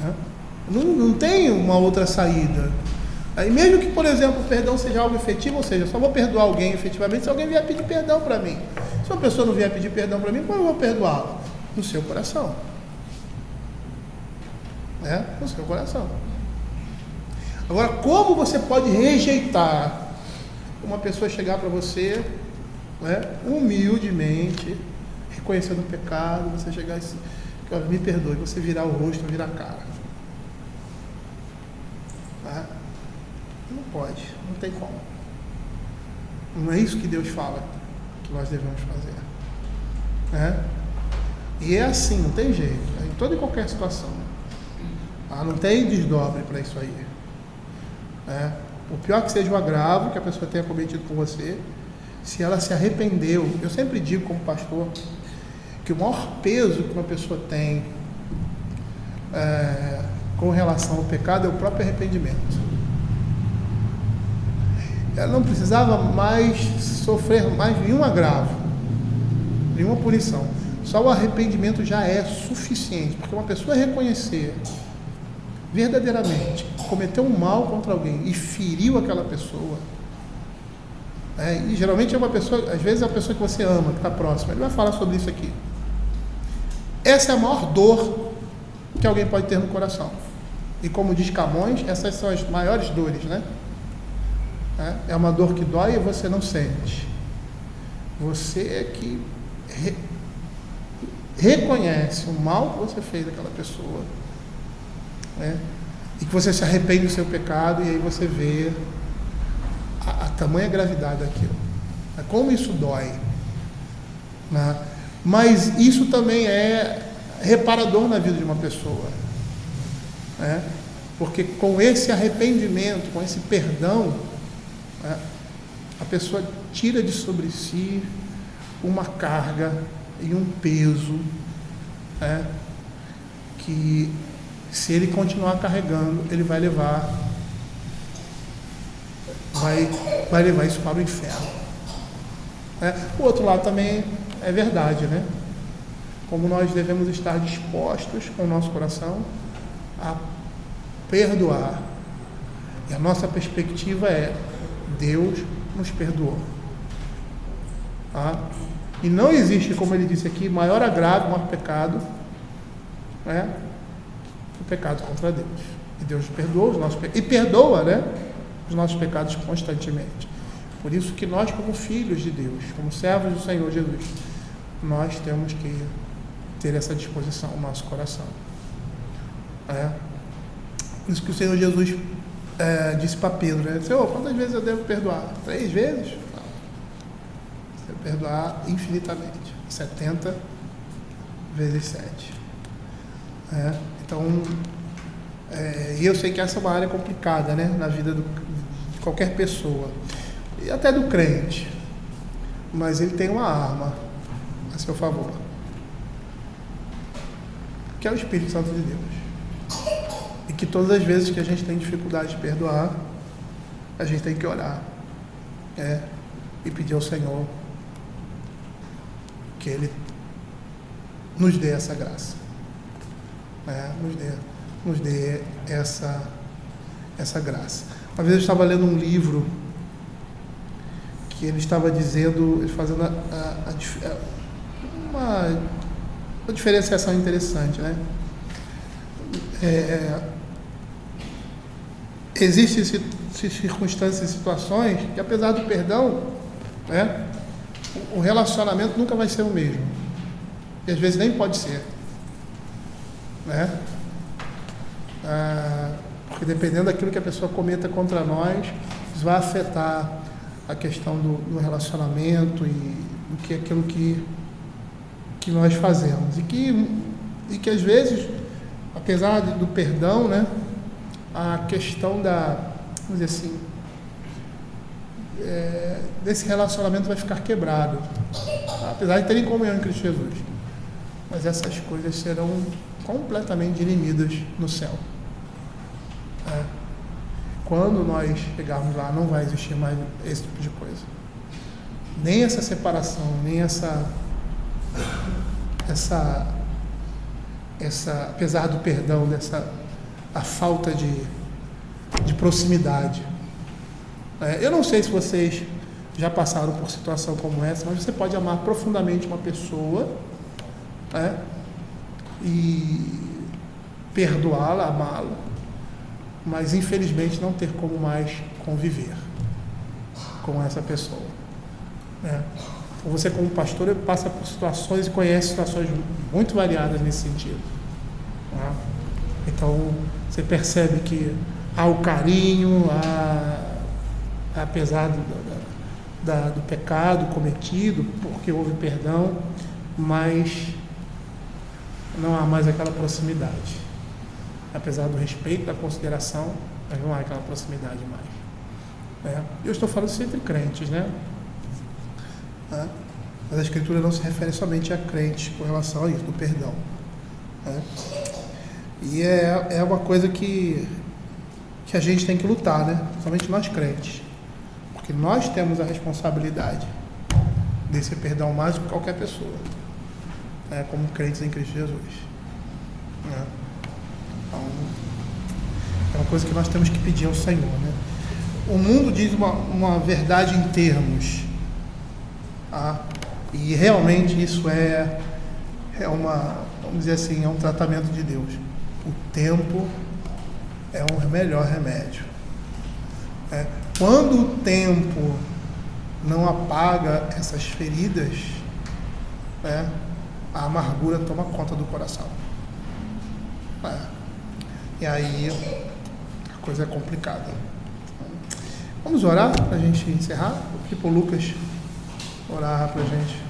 né? Não tem uma outra saída. Aí mesmo que, por exemplo, o perdão seja algo efetivo, ou seja, eu só vou perdoar alguém efetivamente se alguém vier pedir perdão para mim. Se uma pessoa não vier pedir perdão para mim, como eu vou perdoá-la? No seu coração, né? No seu coração. Agora, como você pode rejeitar uma pessoa chegar para você, né, humildemente, reconhecendo o pecado, você chegar e dizer, me perdoe, você virar o rosto, virar a cara, tá? Não pode, não tem como. Não é isso que Deus fala que nós devemos fazer, né? E é assim, não tem jeito, em toda e qualquer situação, não tem desdobre para isso aí, né? O pior que seja o agravo que a pessoa tenha cometido com você, se ela se arrependeu. Eu sempre digo como pastor que o maior peso que uma pessoa tem com relação ao pecado é o próprio arrependimento. Ela não precisava mais sofrer mais nenhum agravo, nenhuma punição. Só o arrependimento já é suficiente, porque uma pessoa reconhecer verdadeiramente cometeu um mal contra alguém e feriu aquela pessoa, e geralmente é uma pessoa, às vezes é a pessoa que você ama, que está próxima, ele vai falar sobre isso aqui. Essa é a maior dor que alguém pode ter no coração. E como diz Camões, essas são as maiores dores, né? É uma dor que dói e você não sente. Você é que reconhece o mal que você fez daquela pessoa, e que você se arrepende do seu pecado, e aí você vê a tamanha gravidade daquilo, como isso dói, né? Mas isso também é reparador na vida de uma pessoa, porque com esse arrependimento, com esse perdão, a pessoa tira de sobre si uma carga e um peso, que se ele continuar carregando, ele vai levar isso para o inferno. O outro lado também é verdade, né? Como nós devemos estar dispostos com o nosso coração a perdoar. E a nossa perspectiva é: Deus nos perdoou. E não existe, como ele disse aqui, maior agravo, maior pecado, o pecado contra Deus. E Deus perdoa os nossos pecados, e perdoa, os nossos pecados constantemente. Por isso que nós, como filhos de Deus, como servos do Senhor Jesus, nós temos que ter essa disposição no nosso coração. Por isso que o Senhor Jesus disse para Pedro, Senhor, quantas vezes eu devo perdoar? 3 vezes? Não. Você deve perdoar infinitamente. 70 vezes 7. Então, e eu sei que essa é uma área complicada, na vida de qualquer pessoa, e até do crente, mas ele tem uma arma a seu favor, que é o Espírito Santo de Deus, e que todas as vezes que a gente tem dificuldade de perdoar, a gente tem que orar, e pedir ao Senhor que Ele nos dê essa graça, nos dê essa graça. Uma vez eu estava lendo um livro que ele estava dizendo, fazendo uma diferenciação interessante, Existem circunstâncias e situações que, apesar do perdão, o relacionamento nunca vai ser o mesmo, e às vezes nem pode ser, porque dependendo daquilo que a pessoa cometa contra nós, isso vai afetar a questão do relacionamento e aquilo que nós fazemos, e que às vezes, apesar do perdão, a questão vamos dizer assim, desse relacionamento vai ficar quebrado, apesar de terem comunhão em Cristo Jesus, mas essas coisas serão completamente dirimidas no céu. Quando nós chegarmos lá, não vai existir mais esse tipo de coisa, nem essa separação, nem essa apesar do perdão, a falta de proximidade. Eu não sei se vocês já passaram por situação como essa, mas você pode amar profundamente uma pessoa, e perdoá-la, amá-la, mas infelizmente não ter como mais conviver com essa pessoa. Você, como pastor, passa por situações e conhece situações muito variadas nesse sentido. Então, você percebe que há o carinho, apesar do pecado cometido, porque houve perdão, mas não há mais aquela proximidade. Apesar do respeito, da consideração, mas não há aquela proximidade mais. Eu estou falando isso entre crentes, né? Mas a Escritura não se refere somente a crentes com relação a isso, do perdão, né? E é uma coisa que a gente tem que lutar, né? Somente nós crentes, porque nós temos a responsabilidade desse perdão mais do que qualquer pessoa, né? Como crentes em Cristo Jesus, né? Então, é uma coisa que nós temos que pedir ao Senhor, né? O mundo diz uma verdade em termos, tá? E realmente isso é vamos dizer assim, é um tratamento de Deus. O tempo é o melhor remédio. Quando o tempo não apaga essas feridas, né, a amargura toma conta do coração. E aí a coisa é complicada. Vamos orar para a gente encerrar? Vou pedir para o Lucas orar para a gente.